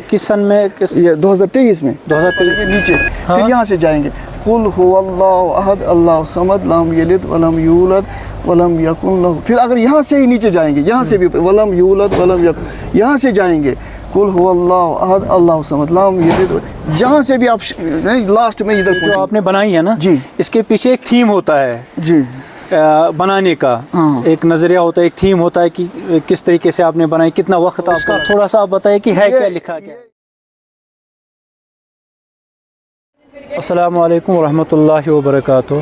کس سن میں؟ یہ 2023 میں. 2023 نیچے پھر یہاں سے جائیں گے، قل هو اللہ احد اللہ صمد لم یلد ولم یولد ولم یکن لہ. پھر اگر یہاں سے ہی نیچے جائیں گے، یہاں سے بھی ولم یولد ولم یکن، یہاں سے جائیں گے قل هو اللہ احد اللہ صمد لم یلد، جہاں سے بھی آپ لاسٹ میں ادھر جو آپ نے بنائی ہے نا جی، اس کے پیچھے ایک تھیم ہوتا ہے جی بنانے کا، ایک نظریہ ہوتا ہے، ایک تھیم ہوتا ہے کہ کس طریقے سے آپ نے بنائی، کتنا وقت آپ کا، تھوڑا سا آپ بتائیں کہ ہے کیا لکھا گیا. السلام علیکم ورحمۃ اللہ وبرکاتہ.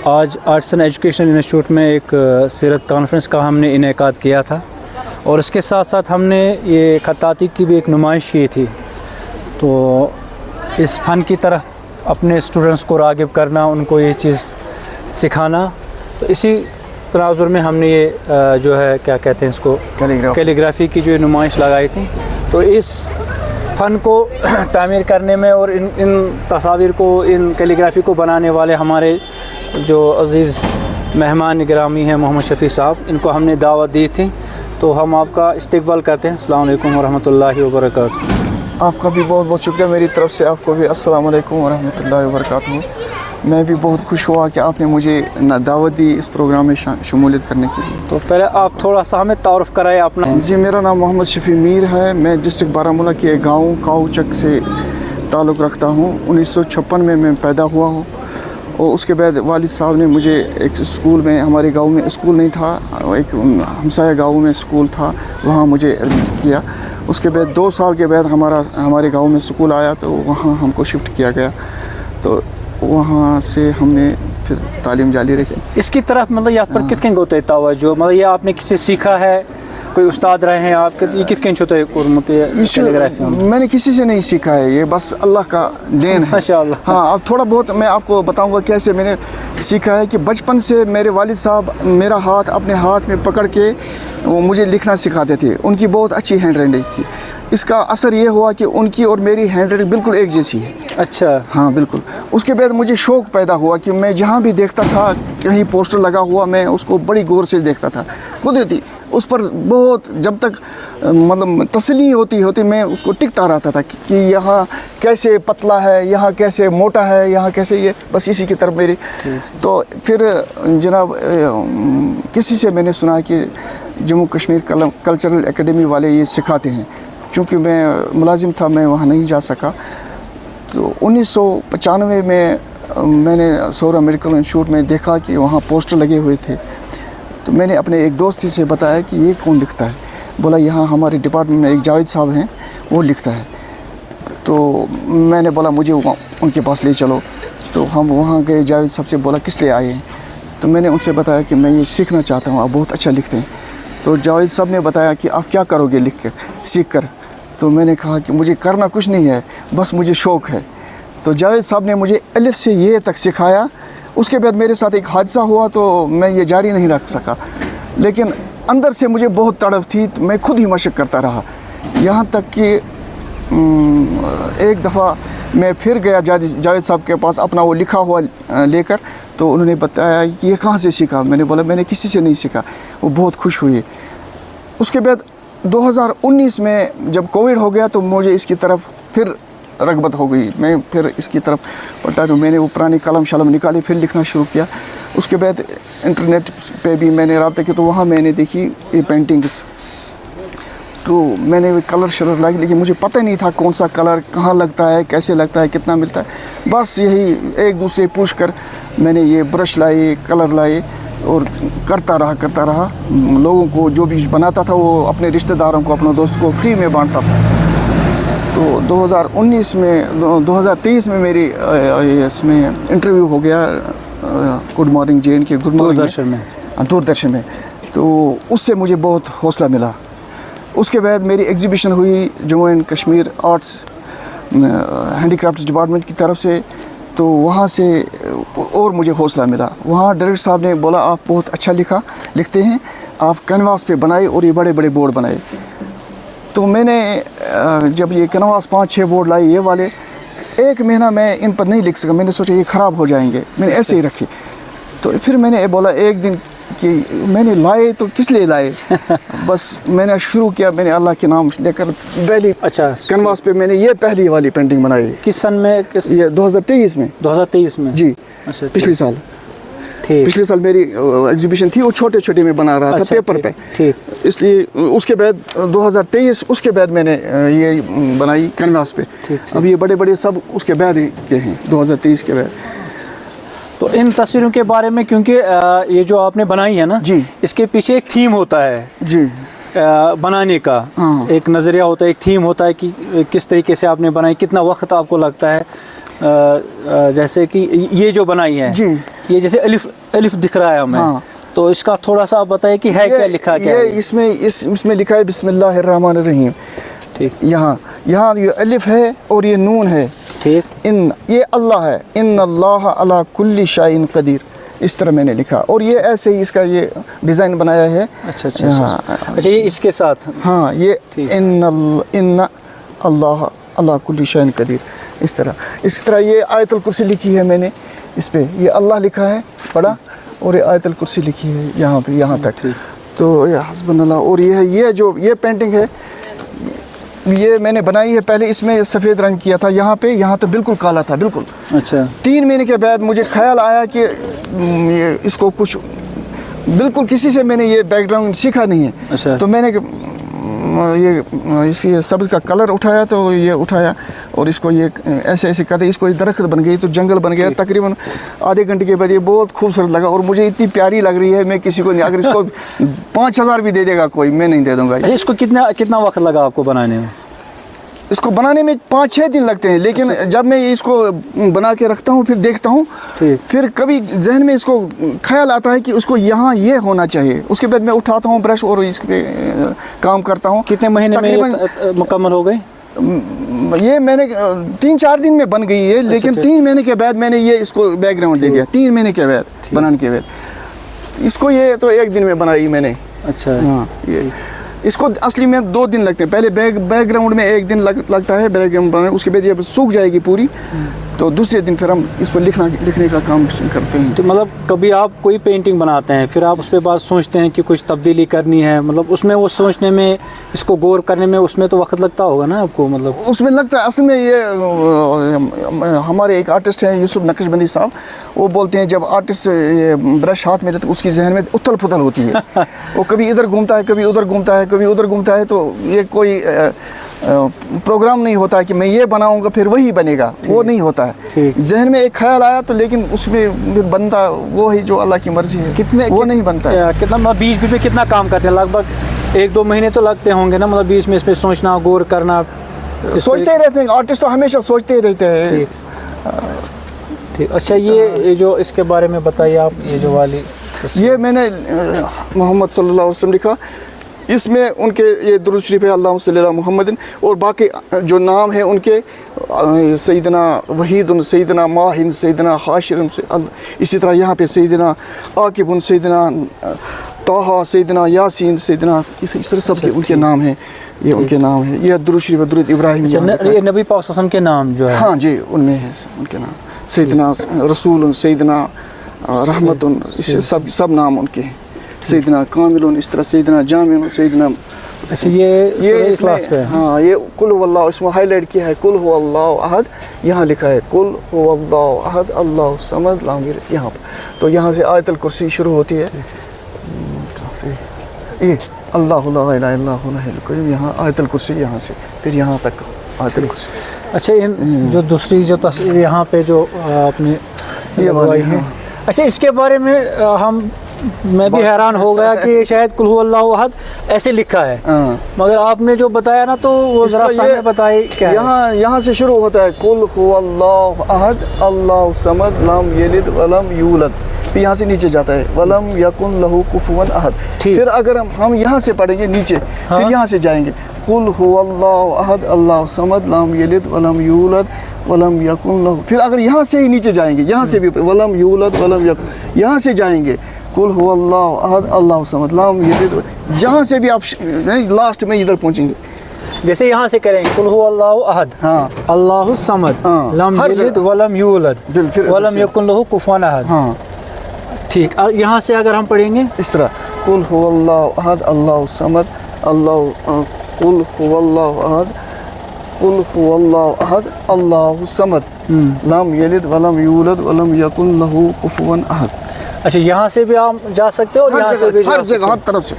آج آرٹس اینڈ ایجوکیشن انسٹیٹیوٹ میں ایک سیرت کانفرنس کا ہم نے انعقاد کیا تھا، اور اس کے ساتھ ساتھ ہم نے یہ خطاطی کی بھی ایک نمائش کی تھی. تو اس فن کی طرف اپنے اسٹوڈنٹس کو راغب کرنا، ان کو یہ چیز سکھانا، تو اسی تناظر میں ہم نے یہ جو ہے کیا کہتے ہیں اس کو، کیلیگرافی کی جو نمائش لگائی تھی. تو اس فن کو تعمیر کرنے میں اور ان تصاویر کو، ان کیلیگرافی کو بنانے والے ہمارے جو عزیز مہمان گرامی ہیں محمد شفیع صاحب، ان کو ہم نے دعوت دی تھی. تو ہم آپ کا استقبال کرتے ہیں. السلام علیکم ورحمۃ اللہ وبرکاتہ. آپ کا بھی بہت بہت شکریہ میری طرف سے، آپ کو بھی السلام علیکم ورحمۃ اللہ وبرکاتہ. میں بھی بہت خوش ہوا کہ آپ نے مجھے دعوت دی اس پروگرام میں شمولیت کرنے کے لیے. تو پہلے آپ تھوڑا سا ہمیں تعارف کرائے اپنا. جی، میرا نام محمد شفیع میر ہے. میں ڈسٹرکٹ بارہمولہ کے گاؤں کاؤچک سے تعلق رکھتا ہوں. 1956 میں پیدا ہوا ہوں، اور اس کے بعد والد صاحب نے مجھے ایک اسکول میں، ہمارے گاؤں میں اسکول نہیں تھا، ایک ہمسایہ گاؤں میں اسکول تھا، وہاں مجھے ایڈمٹ کیا. اس کے بعد 2 سال کے بعد ہمارے گاؤں میں اسکول آیا، تو وہاں ہم کو شفٹ کیا گیا. تو وہاں سے ہم نے پھر تعلیم جاری رکھی. اس کی طرف مطلب یہاں پر کتنے ہوتے توجہ، مطلب یہ آپ نے کسی سیکھا ہے، کوئی استاد رہے ہیں آپ کے، یہ کتنے چھوٹے کیلیگرافی؟ میں نے کسی سے نہیں سیکھا ہے، یہ بس اللہ کا دین ہے. ماشاء اللہ. ہاں، اب تھوڑا بہت میں آپ کو بتاؤں گا کیسے میں نے سیکھا ہے. کہ بچپن سے میرے والد صاحب میرا ہاتھ اپنے ہاتھ میں پکڑ کے وہ مجھے لکھنا سکھاتے تھے. ان کی بہت اچھی ہینڈ رائٹنگ تھی. اس کا اثر یہ ہوا کہ ان کی اور میری ہینڈ رائٹنگ بالکل ایک جیسی ہے. اچھا. ہاں بالکل. اس کے بعد مجھے شوق پیدا ہوا کہ میں جہاں بھی دیکھتا تھا کہیں پوسٹر لگا ہوا، میں اس کو بڑی غور سے دیکھتا تھا. قدرتی اس پر بہت جب تک مطلب تسلی ہوتی میں اس کو ٹکتا رہتا تھا کہ یہاں کیسے پتلا ہے، یہاں کیسے موٹا ہے، یہاں کیسے یہ، بس اسی کی طرف میری. تو پھر جناب کسی سے میں نے سنا کہ جموں کشمیر کلچرل اکیڈمی والے یہ سکھاتے ہیں. چونکہ میں ملازم تھا، میں وہاں نہیں جا سکا. تو 1995 میں نے سورا میڈیکل انسٹیٹیوٹ میں دیکھا کہ وہاں پوسٹر لگے ہوئے تھے. تو میں نے اپنے ایک دوست سے بتایا کہ یہ کون لکھتا ہے. بولا یہاں ہمارے ڈپارٹمنٹ میں ایک جاوید صاحب ہیں، وہ لکھتا ہے. تو میں نے بولا مجھے ان کے پاس لے چلو. تو ہم وہاں گئے. جاوید صاحب سے بولا کس لیے آئے ہیں؟ تو میں نے ان سے بتایا کہ میں یہ سیکھنا چاہتا ہوں، آپ بہت اچھا لکھتے ہیں. تو جاوید صاحب نے بتایا کہ آپ کیا کرو گے لکھ کر، سیکھ کر؟ تو میں نے کہا کہ مجھے کرنا کچھ نہیں ہے، بس مجھے شوق ہے. تو جاوید صاحب نے مجھے الف سے یہ تک سکھایا. اس کے بعد میرے ساتھ ایک حادثہ ہوا تو میں یہ جاری نہیں رکھ سکا، لیکن اندر سے مجھے بہت تڑپ تھی. تو میں خود ہی مشق کرتا رہا، یہاں تک کہ ایک دفعہ میں پھر گیا جاوید صاحب کے پاس اپنا وہ لکھا ہوا لے کر. تو انہوں نے بتایا کہ یہ کہاں سے سیکھا؟ میں نے بولا میں نے کسی سے نہیں سیکھا. وہ بہت خوش ہوئے. اس کے بعد 2019 میں جب کووڈ ہو گیا تو مجھے اس کی طرف پھر رغبت ہو گئی. میں پھر اس کی طرف پڑھتا ہوں. میں نے وہ پرانی قلم شلم نکالی، پھر لکھنا شروع کیا. اس کے بعد انٹرنیٹ پہ بھی میں نے رابطہ کیا، تو وہاں میں نے دیکھی یہ پینٹنگس. تو میں نے کلر شلر لائی، لیکن مجھے پتہ نہیں تھا کون سا کلر کہاں لگتا ہے، کیسے لگتا ہے، کتنا ملتا ہے. بس یہی ایک دوسرے پوچھ کر میں نے یہ برش لائے، کلر لائے، اور کرتا رہا. لوگوں کو جو بھی بناتا تھا وہ اپنے رشتہ داروں کو، اپنے دوست کو فری میں بانٹتا تھا. تو 2023 میں میری اس میں انٹرویو ہو گیا گڈ مارننگ جے این کے دوردرشن میں. تو اس سے مجھے بہت حوصلہ ملا. اس کے بعد میری ایگزیبیشن ہوئی Jammu and Kashmir arts handy crafts department کی طرف سے. تو وہاں سے اور مجھے حوصلہ ملا. وہاں ڈائریکٹر صاحب نے بولا آپ بہت اچھا لکھتے ہیں، آپ کینواس پہ بنائے اور یہ بڑے بڑے بورڈ بنائے. तो मैंने जब ये कैनवास 5-6 बोर्ड लाई ये वाले, 1 महीना मैं इन पर नहीं लिख सका, मैंने सोचा ये ख़राब हो जाएंगे, मैंने ऐसे ही रखे। तो फिर मैंने बोला एक दिन कि मैंने लाए तो किस लिए लाए, बस मैंने शुरू किया, मैंने अल्लाह के नाम लेकर पहली अच्छा कैनवास पे मैंने ये पहली वाली पेंटिंग बनाई। किस सन में? किस ये 2023 में। 2023 में जी। अच्छा, पिछले साल। ठीक। पिछले साल मेरी एग्जीबिशन थी, वो छोटे छोटे में बना रहा था पेपर पे, ठीक। इसलिए उसके बाद 2023 उसके बाद मैंने ये बनाई कैनवास पे। अब ये बड़े बड़े सब उसके बाद ही के हैं, 2023 के बाद। तो इन तस्वीरों के बारे में, क्योंकि ये जो आपने बनाई है ना जी, इसके पीछे एक थीम होता है जी, बनाने का। हाँ। एक नज़रिया होता है, एक थीम होता है कि किस तरीके से आपने बनाई, कितना वक्त आपको लगता है। जैसे कि ये जो बनाई है जी, ये जैसे अलिफ दिख रहा है हमें। हाँ। तो इसका थोड़ा सा आप बताइए कि है क्या लिखा, क्या ये है? इसमें लिखा है बिस्मिल्लाहिर्रहमानिर्रहीम। ठीक। यहाँ ये अलिफ है और ये नून है। ठीक। इन ये अल्लाह है, इन अल्लाह अला कुल्ली शाइन कदीर, इस तरह मैंने लिखा। और ये ऐसे ही इसका ये डिज़ाइन बनाया है। अच्छा अच्छा, अच्छा ये इसके साथ। हाँ, ये इन अल्लाह अला कुल्ली शाइन कदीर, इस तरह ये आयतुल कुर्सी लिखी है मैंने इस पे, ये अल्लाह लिखा है पढ़ा, और ये आयतुल कुर्सी लिखी है यहाँ पे, यहाँ तक। तो ये हस्बुनल्लाह। और ये जो ये पेंटिंग है ये मैंने बनाई है पहले, इसमें सफ़ेद रंग किया था, यहाँ पे, यहाँ तो बिल्कुल काला था, बिल्कुल। अच्छा। 3 महीने के बाद मुझे ख्याल आया कि ये इसको कुछ बिल्कुल किसी से मैंने ये बैकग्राउंड सीखा नहीं है। अच्छा। तो मैंने ये सब्ज़ का कलर उठाया, तो ये उठाया और इसको ये ऐसे ऐसे करते इसको दरख्त बन गई, तो जंगल बन गया। तकरीबन आधे घंटे के बाद ये बहुत खूबसूरत लगा और मुझे इतनी प्यारी लग रही है, मैं किसी को नहीं, अगर इसको 5000 भी दे देगा कोई, मैं नहीं दे दूँगा। इसको कितना वक्त लगा आपको बनाने में? इसको बनाने में 5-6 दिन लगते हैं, लेकिन जब मैं इसको बना के रखता हूँ फिर देखता हूँ, फिर कभी जहन में इसको ख्याल आता है कि उसको यहाँ ये होना चाहिए, उसके बाद मैं उठाता हूँ ब्रश और इस पे काम करता हूँ। कितने महीने में मुकम्मल हो गई? ये मैंने 3-4 दिन में बन गई है, लेकिन 3 महीने के बाद मैंने ये इसको बैकग्राउंड दे दिया। 3 महीने के बाद बनाने के बाद इसको ये तो 1 दिन में बनाई मैंने। अच्छा। हाँ, ये इसको असली में 2 दिन लगते हैं। पहले बैकग्राउंड में 1 दिन लगता है बैकग्राउंड बनाने, उसके बाद ये सूख जाएगी पूरी, तो दूसरे दिन फिर हम इस पर लिखने का काम करते हैं। तो मतलब कभी आप कोई पेंटिंग बनाते हैं, फिर आप उस पर बाद सोचते हैं कि कुछ तब्दीली करनी है, मतलब उसमें वो सोचने में, इसको गौर करने में, उसमें तो वक्त लगता होगा ना आपको? मतलब उसमें लगता है। असल में ये हमारे एक आर्टिस्ट हैं यूसुफ नक्शबंदी साहब, वो बोलते हैं जब आर्टिस्ट ये ब्रश हाथ में लेते तो उसकी जहन में उथल पुथल होती है। वो कभी इधर घूमता है, कभी उधर घूमता है, कभी उधर घूमता है, तो ये कोई प्रोग्राम नहीं होता है कि मैं ये बनाऊंगा फिर वही बनेगा, वो नहीं होता है। जहन में एक ख्याल आया तो, लेकिन उसमें बनता वो ही जो अल्लाह की मर्जी है, वो नहीं बनता है। कितना बीच में कितना काम करते हैं? लगभग 1-2 महीने तो लगते होंगे ना, मतलब बीच में इस पर सोचना, गौर करना? सोचते ही रहते हैं, आर्टिस्ट तो हमेशा सोचते ही रहते हैं। ठीक। अच्छा, ये जो इसके बारे में बताइए आप, ये जो वाली ये मैंने मोहम्मद सल्लल्लाहु अलैहि वसल्लम लिखा, इसमें उनके ये दुरूद शरीफ है अल्लाहुम्मा सल्ली अला मुहम्मदिन, और बाकी जो नाम है उनके सैयदना वहीदुन, सैयदना माहिन, सैयदना हाशिरुन, इसी तरह यहाँ पे सैयदना आकिबुन, सैयदना ताहा, सैयदना यासीन, सैयदना, इस तरह सब के उनके नाम हैं। ये उनके नाम है। ये दुरूद शरीफ दुरूद इब्राहिम, ये नबी पाक सल्लल्लाहु अलैहि वसल्लम के नाम जो है। हाँ जी, उनमें है उनके नाम, सैयदना रसूल, सैयदना रहमतुन, सब नाम उनके हैं। सैयदना कामिलुन, इस तरह सैयदना जामिन, सैयदना। अच्छा, ये इखलास पे है। हाँ, ये कुल हुवल्लाहु, इसमें हाईलाइट किया है कुल हुवल्लाहु अहद, यहाँ लिखा है कुल हुवल्लाहु अहद अल्लाहु समद लम यलिद, यहाँ पर। तो यहाँ से आयतुल कुर्सी शुरू होती है, कहाँ से? ये अल्लाहु ला इलाहा इल्ला हुवल हय्युल क़य्यूम, यहाँ आयतुल कुर्सी, यहाँ से फिर यहाँ तक आयतुल कुर्सी। अच्छा, इन जो दूसरी जो तस्वीर यहाँ पे जो आपने ये वाली है, अच्छा, इसके बारे में मैं भी हैरान हो गया कि शायद कुल हुवल्लाहु अहद ऐसे लिखा है, मगर आपने जो बताया ना, तो वो ज़रा सामने बताइए क्या है? यहाँ से शुरू होता है कुल हुवल्लाहु अहद अल्लाहु समद लम यलिद वलम यूलद, फिर यहाँ से नीचे जाता है वलम यकुन लहू कुफुवन अहद। फिर अगर हम यहाँ से पढ़ेंगे नीचे, हाँ? फिर यहाँ से जाएंगे कुल हुवल्लाहु अहद अल्लाहु समद लम यलिद वलम यूलद वलम यकुन लहू, फिर अगर यहाँ से ही नीचे जाएंगे, यहाँ से भी वलम यूलद वलम यकुन, यहाँ से जाएंगे कुल हुवल्लाहु अहद अल्लाहु समद लम यलिद, जहाँ से भी आप लास्ट में इधर पहुँचेंगे। जैसे यहाँ से करेंगे कुल हु अल्लाहु अहद, हाँ अल्लाहु समद, हाँ, लम हर यलिद जगह। वलम यूलद फिर वलम यकुन लहु कुफुवन अहद। हाँ ठीक, यहाँ से अगर हम पढ़ेंगे इस तरह कुल हुवल्लाहु अहद अल्लाहु समद अल्लाहु कुल हुवल्लाहु अहद कुल हुवल्लाहु अहद अल्लाहु समद लम यलिद वलम यूलद वलम यकुन लहु कुफुवन अहद। अच्छा, यहाँ से भी आप जा सकते हो और यहाँ से भी हर जगह हर तरफ से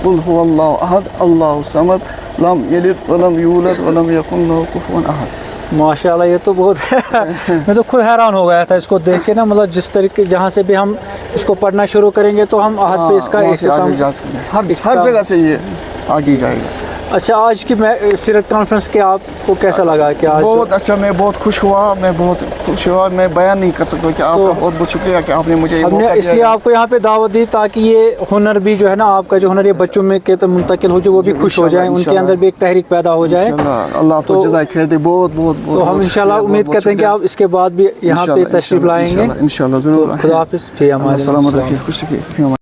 कुल हुवल्लाहु अहद अल्लाहु समद लम यलिद वलम यूलद वलम यकुन लहु कुफुवन अहद। माशाल्लाह, ये तो बहुत मैं तो खुद हैरान हो गया था इसको देख के ना, मतलब जिस तरीके जहाँ से भी हम इसको पढ़ना शुरू करेंगे तो हम आहद पे इसका वहाँ से आगे जा सकते हैं, हर जगह से ये आगे जाएगा। अच्छा, आज की सीरत कॉन्फ्रेंस के आपको कैसा लगा? कि आज बहुत अच्छा, मैं बहुत खुश हुआ, मैं बयान नहीं कर सकता कि आपका बहुत बहुत शुक्रिया कि आपने मुझे ये हमने मौका इसलिए दिया। आपको यहाँ पे दावत दी ताकि ये हुनर भी जो है ना, आपका जो हुनर ये बच्चों में के तो मुंतकिल हो, जो वो भी खुश हो जाए, उनके अंदर भी एक तहरीक पैदा हो जाए। इंशाल्लाह अल्लाह आपको जज़ाए खैर दे। बहुत बहुत तो हम इंशाल्लाह उम्मीद करते हैं कि आप इसके बाद भी यहाँ पे तशरीफ लाएंगे। इंशाल्लाह ज़रूर। खुदा हाफिज़, फी अमान सलामत रखिए, खुश रखिए।